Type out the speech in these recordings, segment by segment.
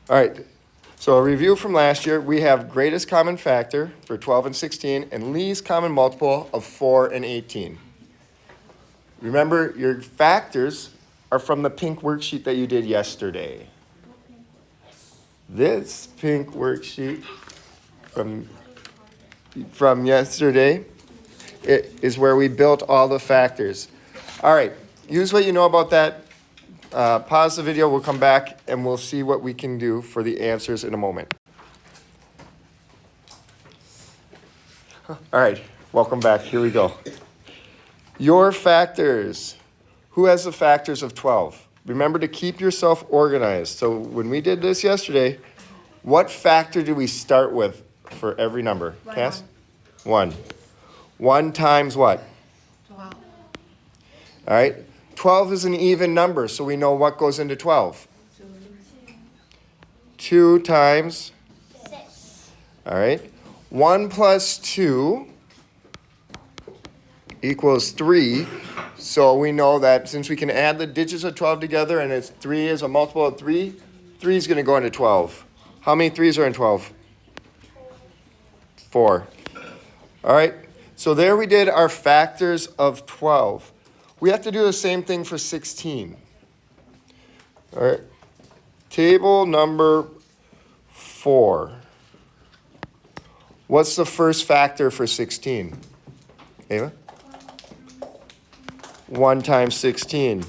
All right, so a review from last year, we have greatest common factor for 12 and 16 and least common multiple of 4 and 18. Remember, your factors are from the pink worksheet that you did yesterday. This pink worksheet from yesterday is where we built all the factors. All right, use what you know about that. Pause the video, we'll come back, and we'll see what we can do for the answers in a moment. All right, welcome back. Here we go. Your factors. Who has the factors of 12? Remember to keep yourself organized. So when we did this yesterday, what factor do we start with for every number? Cass? 1. 1 times what? 12. All right. 12 is an even number, so we know what goes into 12. 2 times? 6. All right. 1 plus 2 equals 3. So we know that since we can add the digits of 12 together and it's 3 is a multiple of 3, 3 is going to go into 12. How many 3's are in 12? 4. All right. So there we did our factors of 12. We have to do the same thing for 16. All right. Table number 4. What's the first factor for 16? Ava? 1 times 16.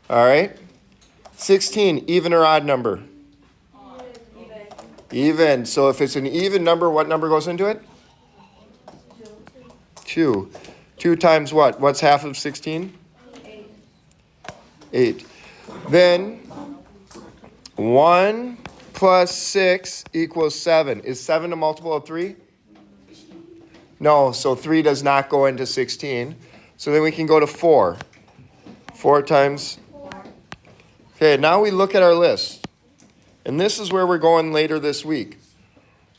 All right. 16, even or odd number? Even. So if it's an even number, what number goes into it? 2. 2 times what? What's half of 16? 8. Then 1 plus 6 equals 7. Is 7 a multiple of 3? No, so 3 does not go into 16. So then we can go to 4. 4 times. Okay, now we look at our list. And this is where we're going later this week.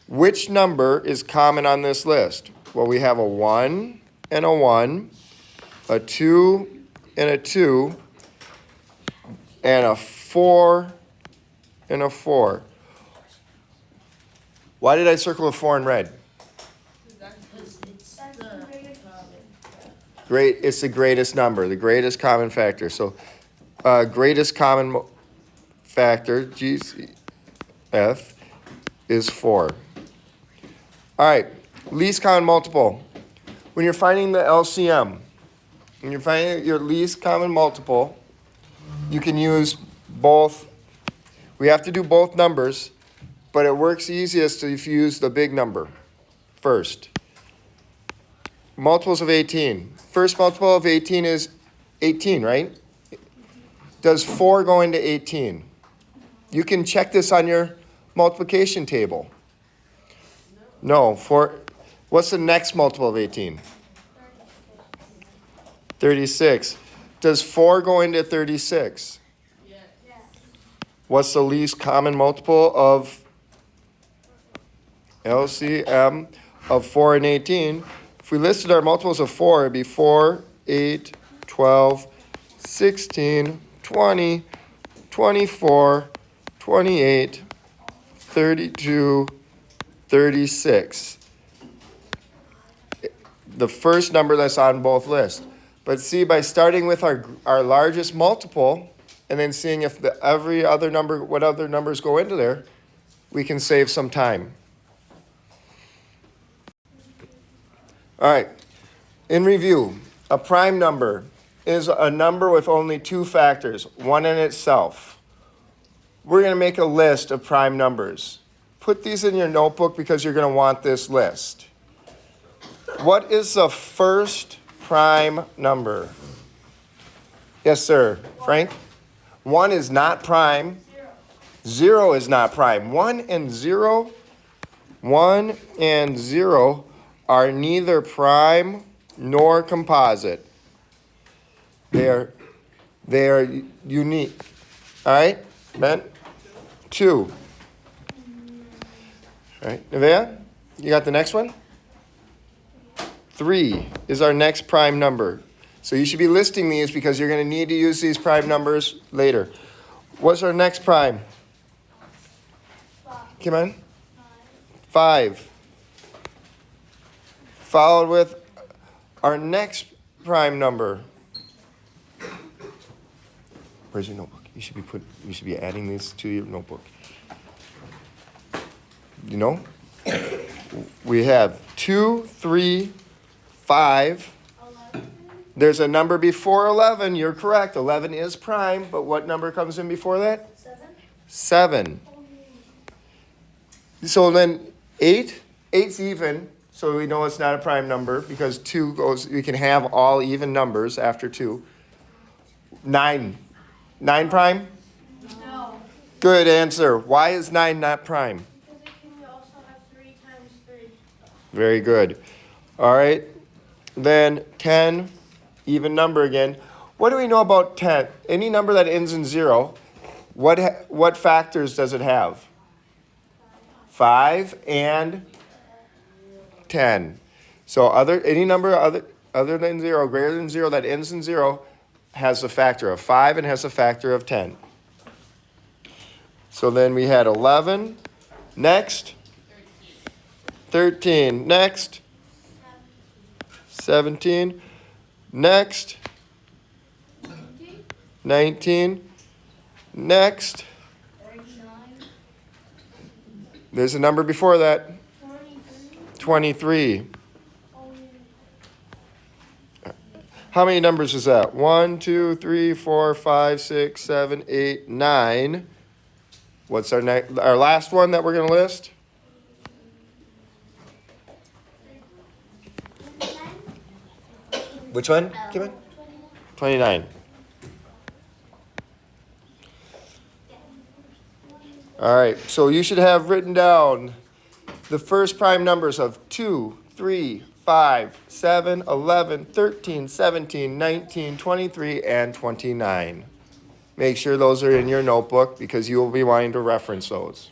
Which number is common on this list? Well, we have a 1 and a 1, a 2 and a 2, and a 4 and a 4. Why did I circle a 4 in red? Great, it's the greatest number, the greatest common factor. So greatest common factor, GCF, is 4. All right, least common multiple. When you're finding the LCM, when you're finding your least common multiple, you can use both. We have to do both numbers, but it works easiest if you use the big number first. Multiples of 18. First multiple of 18 is 18, right? Does 4 go into 18? You can check this on your multiplication table. No, 4. What's the next multiple of 18? 36. Does 4 go into 36? Yes. What's the least common multiple of LCM of 4 and 18? If we listed our multiples of 4, it'd be 4, 8, 12, 16, 20, 24, 28, 32, 36. The first number that's on both lists. But see, by starting with our largest multiple and then seeing if every other number, what other numbers go into there, we can save some time. All right, in review, a prime number is a number with only 2 factors, one in itself. We're going to make a list of prime numbers. Put these in your notebook because you're going to want this list. What is the first prime number? Yes, sir. Frank? 1 is not prime. 0 is not prime. 1 and 0 are neither prime nor composite. They are unique. All right, Ben? 2. All right, Nevaeh, you got the next one? 3 is our next prime number. So you should be listing these because you're going to need to use these prime numbers later. What's our next prime? Come on. 5. Followed with our next prime number. Where's your notebook? You should be adding these to your notebook. You know? We have 2, 3, 5. 11. There's a number before 11. You're correct. 11 is prime, but what number comes in before that? 7. 7. So then 8. 8's even, so we know it's not a prime number because 2 goes, we can have all even numbers after 2. 9. 9 prime? No. Good answer. Why is 9 not prime? Because it can also have 3 times 3. Very good. All right. Then 10, even number again. What do we know about 10? Any number that ends in 0, what factors does it have? 5 and 10. So any number other than 0, greater than 0, that ends in 0 has a factor of 5 and has a factor of 10. So then we had 11. Next. 13. Next. 17. Next. 19. Next. 39. There's a number before that. 23. 23. How many numbers is that? 1, 2, 3, 4, 5, 6, 7, 8, 9. What's our last one that we're going to list? 29. Which one? Kim? 29. All right, so you should have written down the first prime numbers of 2, 3, 5, 7, 11, 13, 17, 19, 23, and 29. Make sure those are in your notebook because you will be wanting to reference those.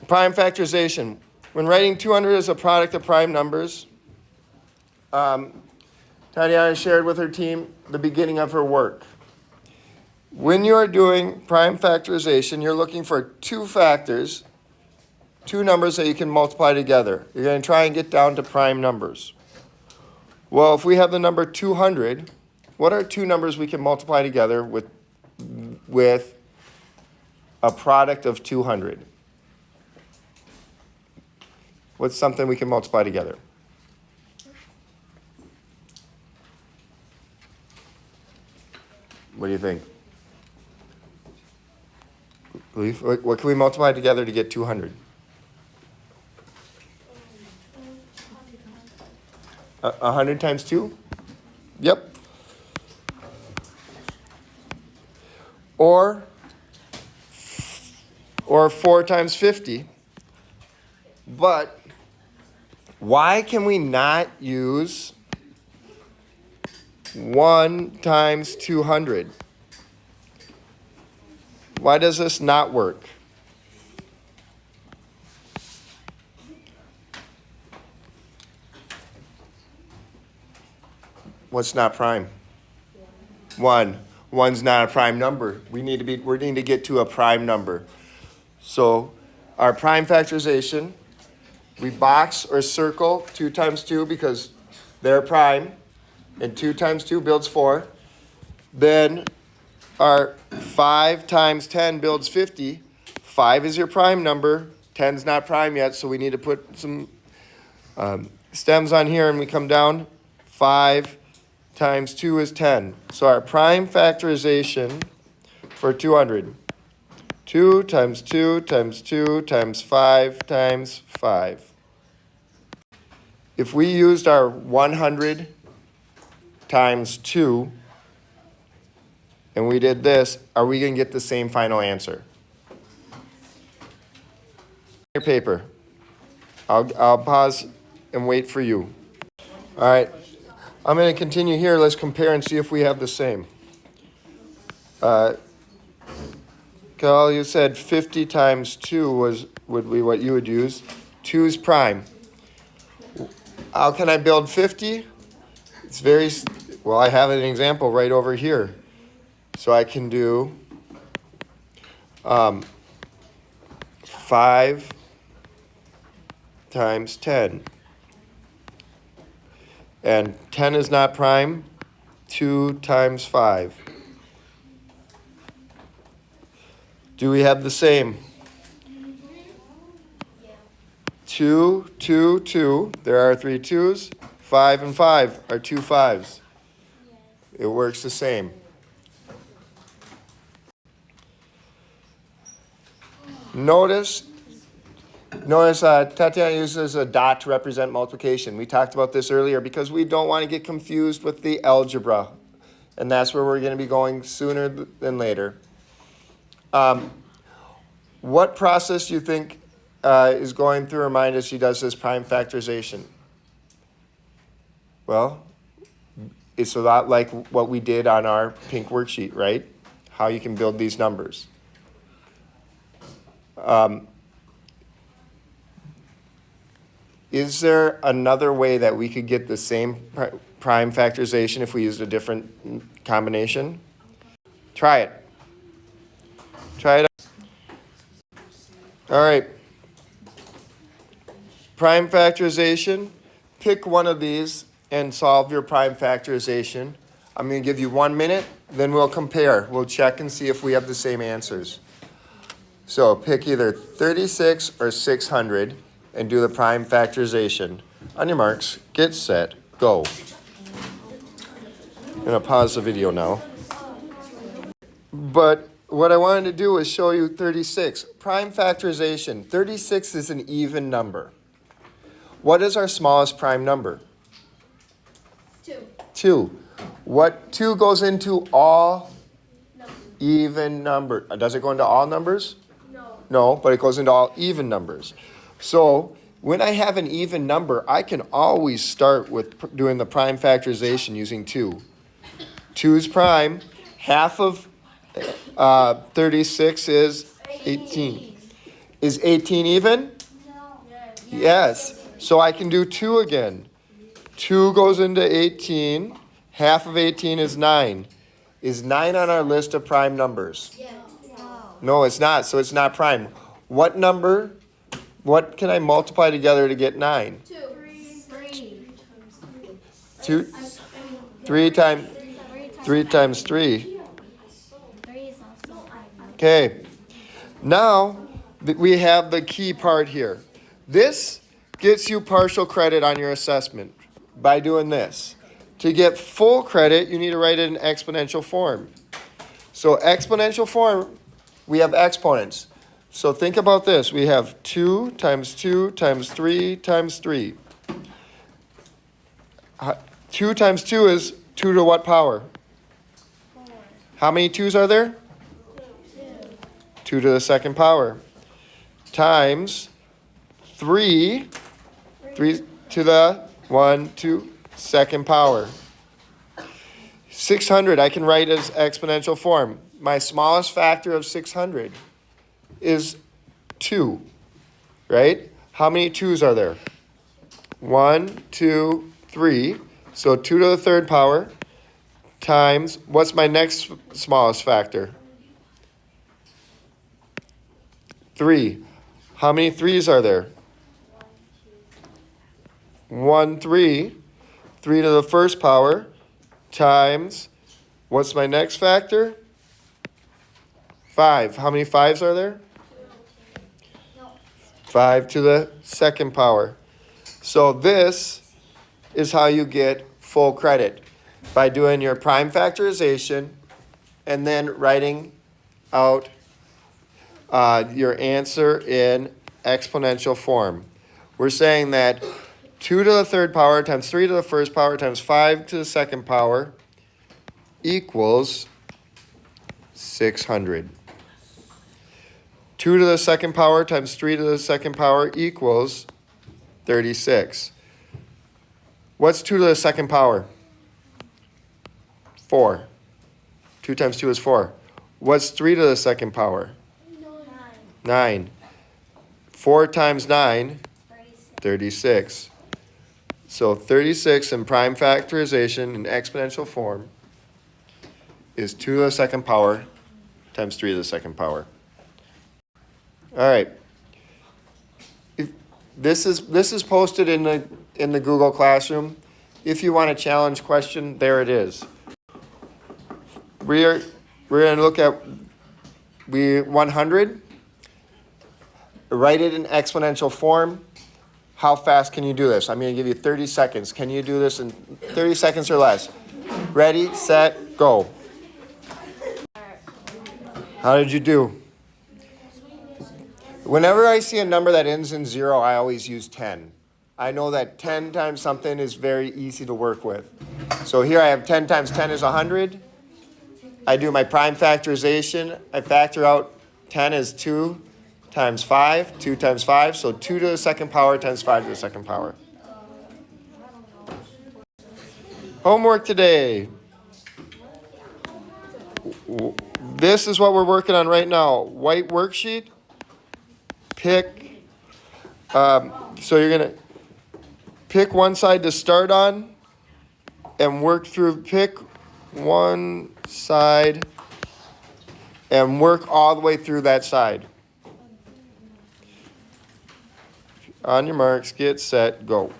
Prime factorization. When writing 200 as a product of prime numbers, Tatiana shared with her team the beginning of her work. When you are doing prime factorization, you're looking for 2 factors, 2 numbers that you can multiply together. You're going to try and get down to prime numbers. Well, if we have the number 200, what are 2 numbers we can multiply together with a product of 200? What's something we can multiply together? What do you think? What can we multiply together to get 200? 100 times 2? Yep. Or 4 times 50. But why can we not use 1 times 200? Why does this not work? What's not prime? 1. 1's not a prime number. We need to get to a prime number. So our prime factorization, we box or circle 2 times 2 because they're prime, and 2 times 2 builds 4. Then our 5 times 10 builds 50. 5 is your prime number. 10's not prime yet, so we need to put some stems on here, and we come down. 5 times 2 is 10. So our prime factorization for 200. 2 times 2 times 2 times 5 times 5. If we used our 100 times 2, and we did this, are we going to get the same final answer? Your paper. I'll pause and wait for you. All right. I'm going to continue here. Let's compare and see if we have the same. Kyle, you said 50 times 2 would be what you would use. 2 is prime. How can I build 50? Well, I have an example right over here. So I can do 5 times 10. And 10 is not prime. 2 times 5. Do we have the same? 2, 2, 2. There are 3 2s. 5 and 5 are 2 5s. It works the same. Notice Tatiana uses a dot to represent multiplication. We talked about this earlier because we don't want to get confused with the algebra. And that's where we're going to be going sooner than later. What process do you think is going through her mind as she does this prime factorization? Well, it's a lot like what we did on our pink worksheet, right? How you can build these numbers. Is there another way that we could get the same prime factorization if we used a different combination? Try it. Try it out. All right. Prime factorization. Pick one of these and solve your prime factorization. I'm going to give you 1 minute, then we'll compare. We'll check and see if we have the same answers. So pick either 36 or 600 and do the prime factorization. On your marks, get set, go. I'm going to pause the video now. But what I wanted to do is show you 36. Prime factorization. 36 is an even number. What is our smallest prime number? 2. 2. What 2 goes into all even number? Does it go into all numbers? No. No, but it goes into all even numbers. So when I have an even number, I can always start with doing the prime factorization using 2. 2 is prime. Half of 36 is 18. Is 18 even? No. Yes. So I can do 2 again. 2 goes into 18. Half of 18 is 9. Is 9 on our list of prime numbers? Yeah. No, it's not. So it's not prime. What number? What can I multiply together to get 9? 2. 3. 2. 3 times 3 times 3. Okay. Now we have the key part here. This gets you partial credit on your assessment by doing this. To get full credit, you need to write it in exponential form. So exponential form, we have exponents. So think about this. We have 2 times 2 times 3 times 3. 2 times 2 is 2 to what power? 4. How many 2's are there? 2 to the second power. Times 3 to the 1 to second power. 600 I can write as exponential form. My smallest factor of 600 is 2, right? How many 2's are there? 1, 2, 3. So 2 to the third power times, what's my next smallest factor? 3. How many 3's are there? 1, 3. 3 to the first power times, what's my next factor? 5. How many 5's are there? 5 to the second power. So this is how you get full credit, by doing your prime factorization and then writing out your answer in exponential form. We're saying that 2 to the third power times 3 to the first power times 5 to the second power equals 600. 2 to the second power times 3 to the second power equals 36. What's 2 to the second power? 4. 2 times 2 is 4. What's 3 to the second power? 9. 4 times 9, 36. So 36 in prime factorization in exponential form is 2 to the second power times 3 to the second power. All right. This is posted in the Google Classroom. If you want a challenge question, there it is. We're going to look at 100. Write it in exponential form. How fast can you do this? I'm going to give you 30 seconds. Can you do this in 30 seconds or less? Ready, set, go. How did you do? Whenever I see a number that ends in 0, I always use 10. I know that 10 times something is very easy to work with. So here I have 10 times 10 is 100. I do my prime factorization. I factor out 10 as 2 times 5, 2 times 5. So 2 to the second power times 5 to the second power. Homework today. This is what we're working on right now. White worksheet. Pick. So you're going to pick one side to start on and work through. Pick one side and work all the way through that side. On your marks, get set, go.